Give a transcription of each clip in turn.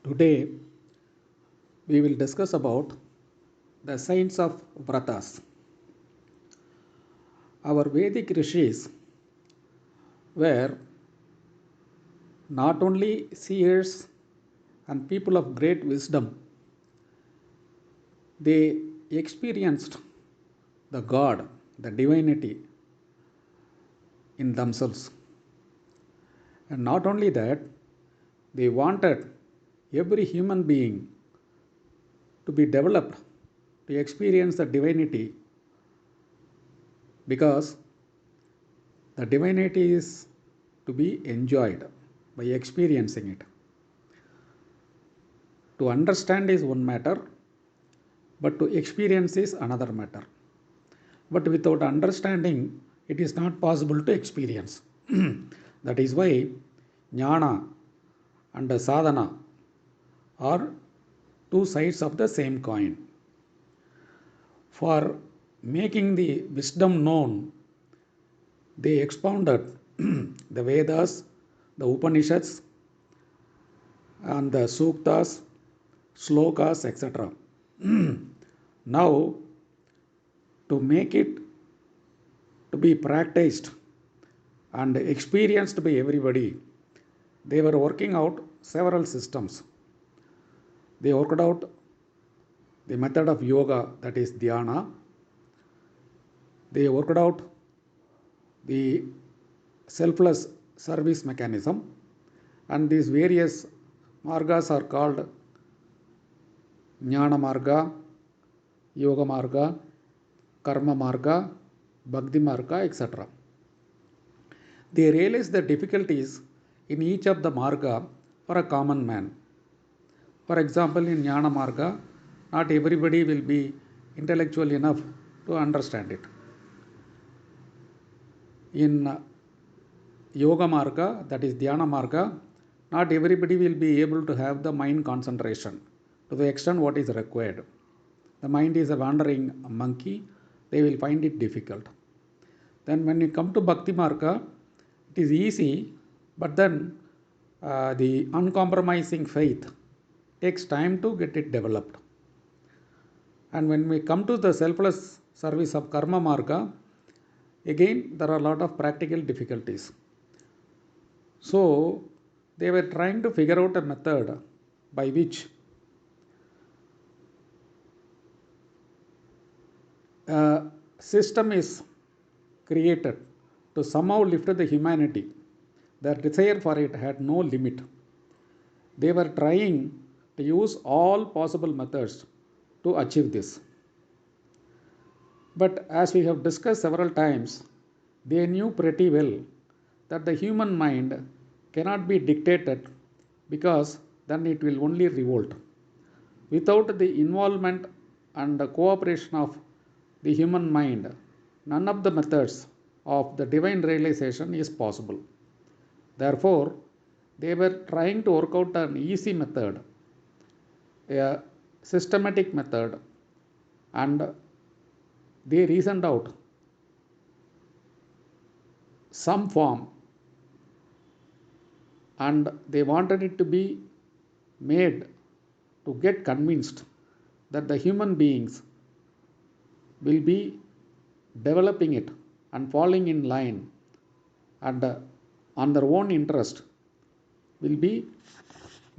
Today we will discuss about the science of Vrathas. Our Vedic rishis were not only seers and people of great wisdom, they experienced the God, the divinity in themselves. And not only that, they wanted every human being to be developed to experience the divinity because the divinity is to be enjoyed by experiencing it. To understand is one matter, but to experience is another matter. But without understanding, it is not possible to experience. That is why jnana and sadhana are two sides of the same coin. For making the wisdom known, they expounded the Vedas, the Upanishads, and the Suktas, Slokas, etc. Now, to make it to be practiced and experienced by everybody, they were working out several systems. They worked out the method of yoga, that is dhyana. They worked out the selfless service mechanism, and these various margas are called jnana marga, yoga marga, karma marga, bhakti marga, etc. They realize the difficulties in each of the marga for a common man. For example, in jnana marga, not everybody will be intellectual enough to understand it. In yoga marga, that is dhyana marga, not everybody will be able to have the mind concentration to the extent what is required. The mind is a wandering monkey, they will find it difficult. Then when you come to bhakti marga, it is easy, but then the uncompromising faith takes time to get it developed. And when we come to the selfless service of karma marga, again there are a lot of practical difficulties. So they were trying to figure out a method by which a system is created to somehow lift the humanity. Their desire for it had no limit. They were trying to use all possible methods to achieve this. But as we have discussed several times, they knew pretty well that the human mind cannot be dictated because then it will only revolt. Without the involvement and the cooperation of the human mind, none of the methods of the divine realization is possible. Therefore, they were trying to work out an easy method, a systematic method, and they reasoned out some form and they wanted it to be made to get convinced that the human beings will be developing it and falling in line and on their own interest will be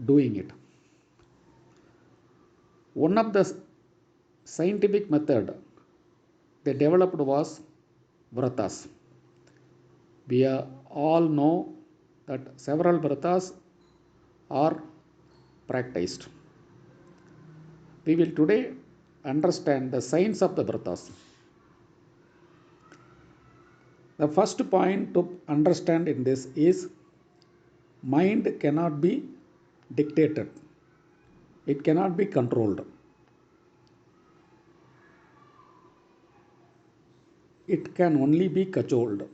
doing it. One of the scientific method they developed was vrathas. We all know that several vrathas are practiced. We will today understand the science of the vrathas. The first point to understand in this is mind cannot be dictated. It cannot be controlled. It can only be cajoled.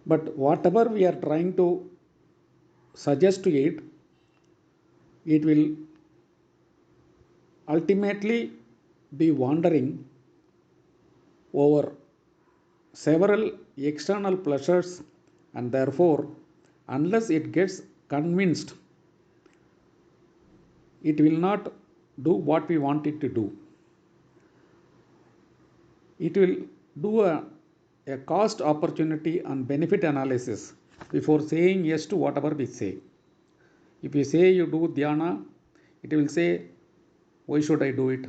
But whatever we are trying to suggest to it, it will ultimately be wandering over several external pleasures, and therefore, unless it gets convinced it will not do what we want it to do. It will do a cost opportunity and benefit analysis before saying yes to whatever we say. If you say you do dhyana, it will say, why should I do it?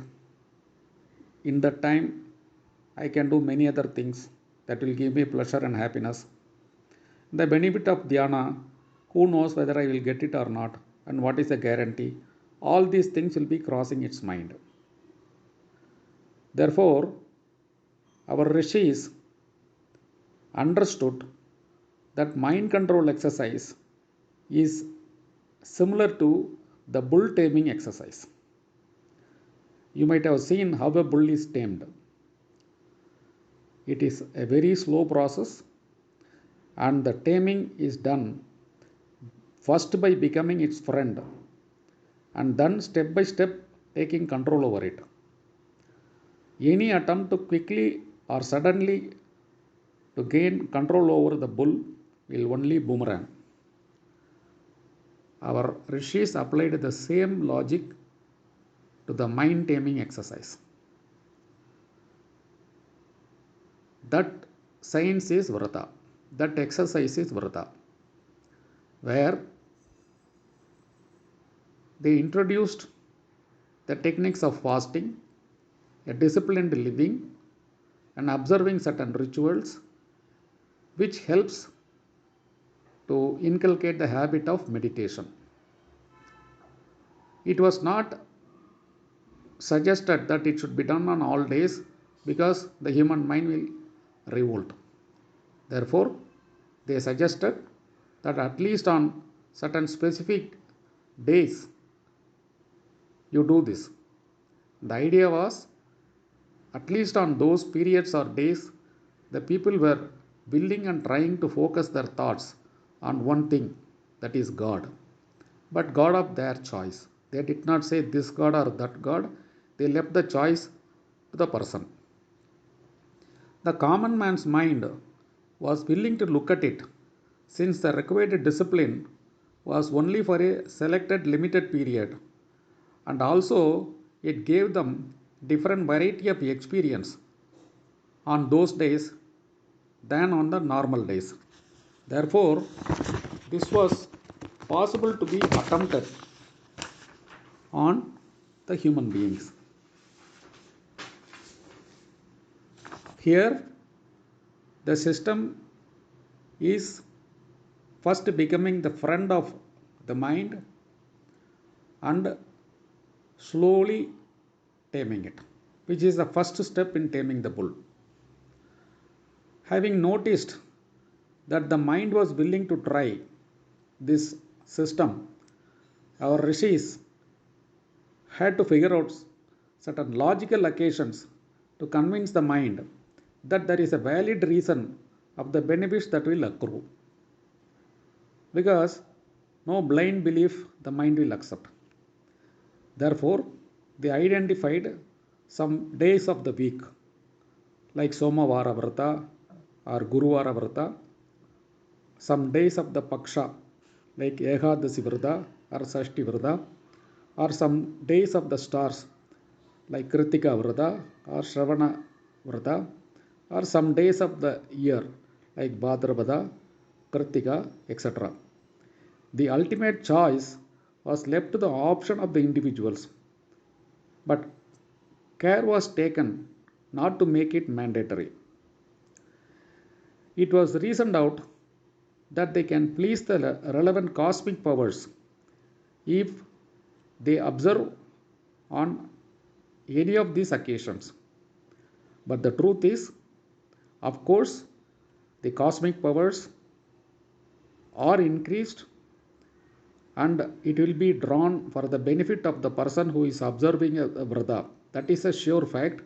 In that time, I can do many other things that will give me pleasure and happiness. The benefit of dhyana, who knows whether I will get it or not, and what is the guarantee? All these things will be crossing its mind. Therefore, our rishis understood that mind control exercise is similar to the bull taming exercise. You might have seen how a bull is tamed. It is a very slow process, and the taming is done first by becoming its friend and then step by step taking control over it. Any attempt to quickly or suddenly to gain control over the bull will only boomerang. Our rishis applied the same logic to the mind taming exercise. That science is Vratha. That exercise is Vratha, where they introduced the techniques of fasting, a disciplined living, and observing certain rituals, which helps to inculcate the habit of meditation. It was not suggested that it should be done on all days because the human mind will revolt. Therefore, they suggested that at least on certain specific days you do this. The idea was at least on those periods or days the people were willing and trying to focus their thoughts on one thing, that is God, but God of their choice. They did not say this God or that God, they left the choice to the person. The common man's mind was willing to look at it since the required discipline was only for a selected limited period, and also it gave them different variety of experience on those days than on the normal days. Therefore, this was possible to be attempted on the human beings. Here, the system is first becoming the friend of the mind and slowly taming it, which is the first step in taming the bull. Having noticed that the mind was willing to try this system, our rishis had to figure out certain logical occasions to convince the mind that there is a valid reason of the benefits that will accrue. Because no blind belief the mind will accept. Therefore, they identified some days of the week like Somavara Vrata or Guruvara Vrata, some days of the Paksha like Ekadasi Vrata or Sashti Vrata, or some days of the stars like Kritika Vrata or Shravana Vrata, or some days of the year like Bhadrapada, Kritika, etc. The ultimate choice was left to the option of the individuals, but care was taken not to make it mandatory. It was reasoned out that they can please the relevant cosmic powers if they observe on any of these occasions. But the truth is, of course, the cosmic powers are increased and it will be drawn for the benefit of the person who is observing a vrata. That is a sure fact.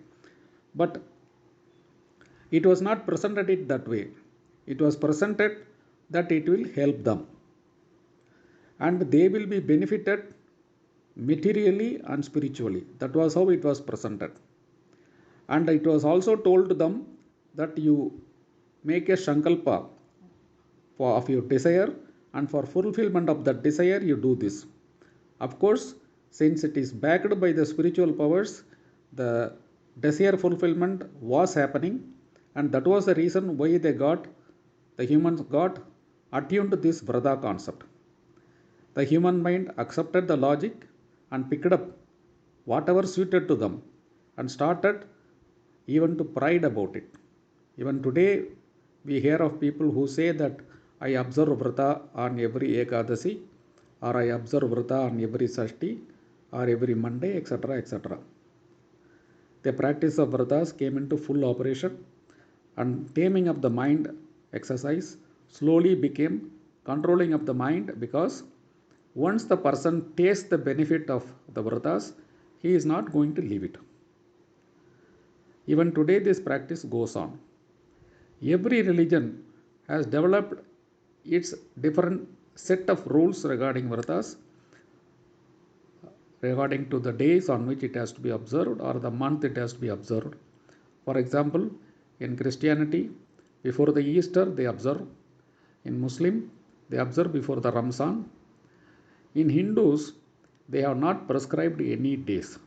But it was not presented it that way. It was presented that it will help them. And they will be benefited materially and spiritually. That was how it was presented. And it was also told to them that you make a shankalpa of your desire, and for fulfillment of that desire you do this. Of course, since it is backed by the spiritual powers, the desire fulfillment was happening, and that was the reason why the humans got attuned to this Vrata concept. The human mind accepted the logic and picked up whatever suited to them and started even to pride about it. Even today, we hear of people who say that I observe Vrata on every Ekadasi, or I observe Vrata on every Sashti, or every Monday, etc. etc. The practice of Vratas came into full operation, and taming of the mind exercise slowly became controlling of the mind, because once the person tastes the benefit of the Vratas, he is not going to leave it. Even today, this practice goes on. Every religion has developed its different set of rules regarding Vratas, regarding to the days on which it has to be observed or the month it has to be observed. For example, in Christianity, before the Easter they observe. In Muslim, they observe before the Ramzan. In Hindus, they have not prescribed any days.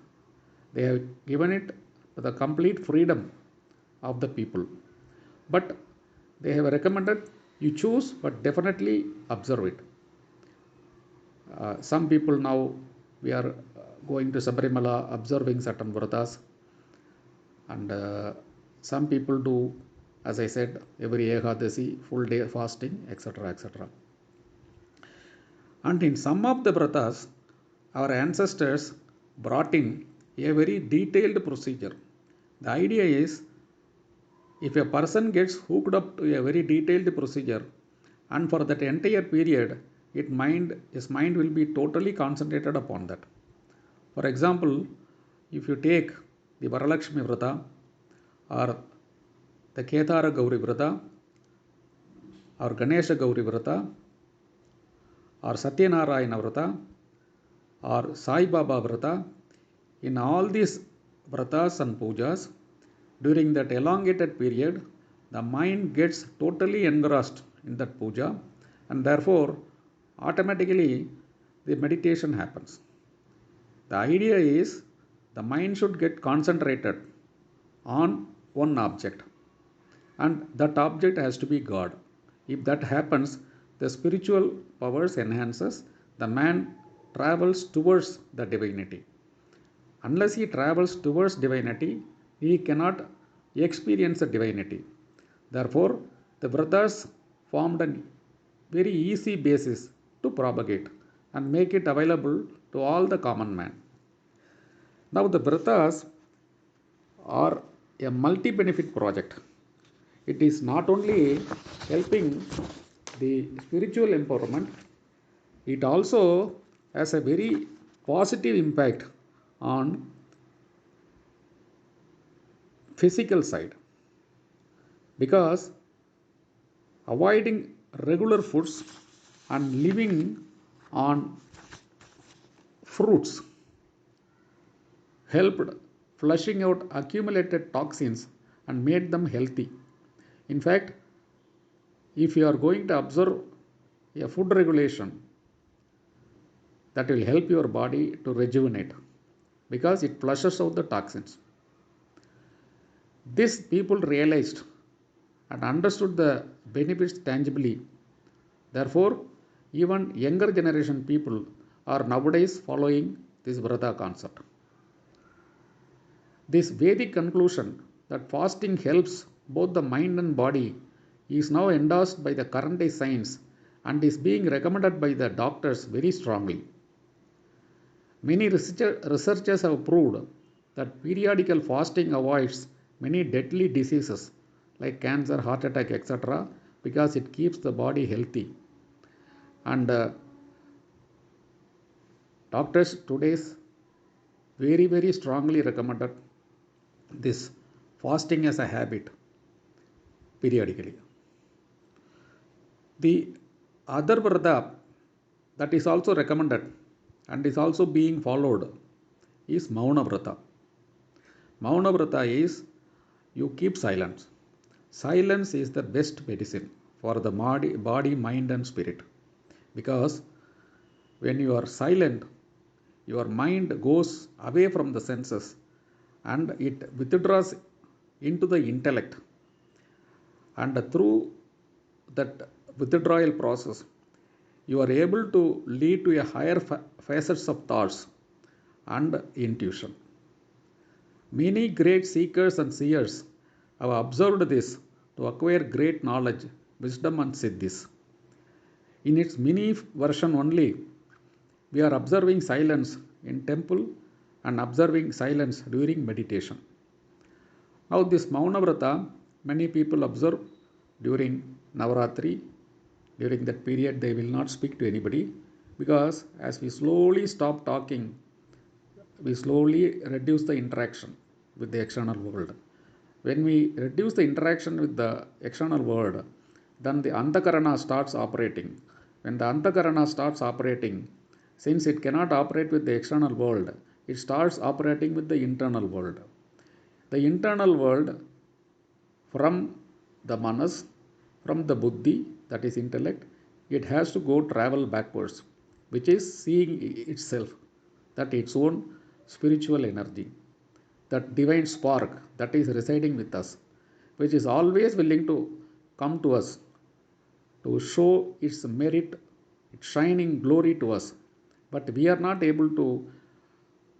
They have given it the complete freedom of the people. But they have recommended you choose, but definitely observe it. Some people now, we are going to Sabarimala observing certain Vratas, and some people do, as I said, every Ekadasi, full day fasting, etc. etc. And in some of the Vratas, our ancestors brought in a very detailed procedure. The idea is, if a person gets hooked up to a very detailed procedure, and for that entire period, his mind will be totally concentrated upon that. For example, if you take the Varalakshmi Vrata, or the Ketara Gauri Vrata, or Ganesha Gauri Vrata, or Satyanarayana Vrata, or Sai Baba Vrata, in all these Vratas and Pujas, during that elongated period, the mind gets totally engrossed in that puja, and therefore automatically the meditation happens. The idea is the mind should get concentrated on one object, and that object has to be God. If that happens, the spiritual powers enhances, the man travels towards the divinity. Unless he travels towards divinity, he cannot experience the divinity. Therefore, the Vratas formed a very easy basis to propagate and make it available to all the common man. Now, the Vratas are a multi-benefit project. It is not only helping the spiritual empowerment, it also has a very positive impact on physical side, because avoiding regular foods and living on fruits helped flushing out accumulated toxins and made them healthy. In fact, if you are going to observe a food regulation, that will help your body to rejuvenate, because it flushes out the toxins. This people realized and understood the benefits tangibly. Therefore, even younger generation people are nowadays following this Vrata concept. This Vedic conclusion that fasting helps both the mind and body is now endorsed by the current day science and is being recommended by the doctors very strongly. Many researchers have proved that periodical fasting avoids many deadly diseases like cancer, heart attack, etc., because it keeps the body healthy. And doctors today very strongly recommended this fasting as a habit periodically. The other Vrata that is also recommended and is also being followed is Mauna Vrata. Mauna Vrata is you keep silence. Silence is the best medicine for the body, mind, and spirit, because when you are silent, your mind goes away from the senses and it withdraws into the intellect. And through that withdrawal process, you are able to lead to a higher facets of thoughts and intuition. Many great seekers and seers have observed this to acquire great knowledge, wisdom, and siddhis. In its mini version only, we are observing silence in temple and observing silence during meditation. Now, this Mauna Vrata, many people observe during Navaratri. During that period, they will not speak to anybody because as we slowly stop talking, we slowly reduce the interaction with the external world. When we reduce the interaction with the external world, then the Antakarana starts operating. When the Antakarana starts operating, since it cannot operate with the external world, it starts operating with the internal world. The internal world from the manas, from the buddhi, that is intellect, it has to go travel backwards, which is seeing itself, that its own spiritual energy, that divine spark that is residing with us, which is always willing to come to us to show its merit, its shining glory to us. But we are not able to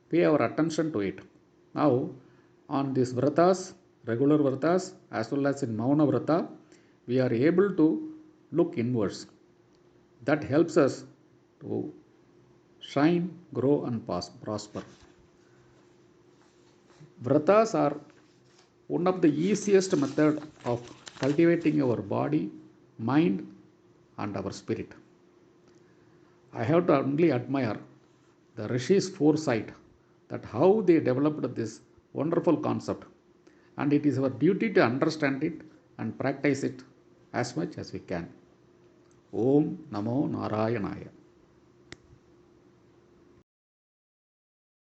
pay our attention to it. Now, on these vratas, regular vratas, as well as in Mauna Vrata, we are able to look inwards. That helps us to shine, grow, and prosper. Vratas are one of the easiest method of cultivating our body, mind, and our spirit. I have to only admire the Rishis' foresight, that how they developed this wonderful concept, and it is our duty to understand it and practice it as much as we can. Om Namo Narayanaya.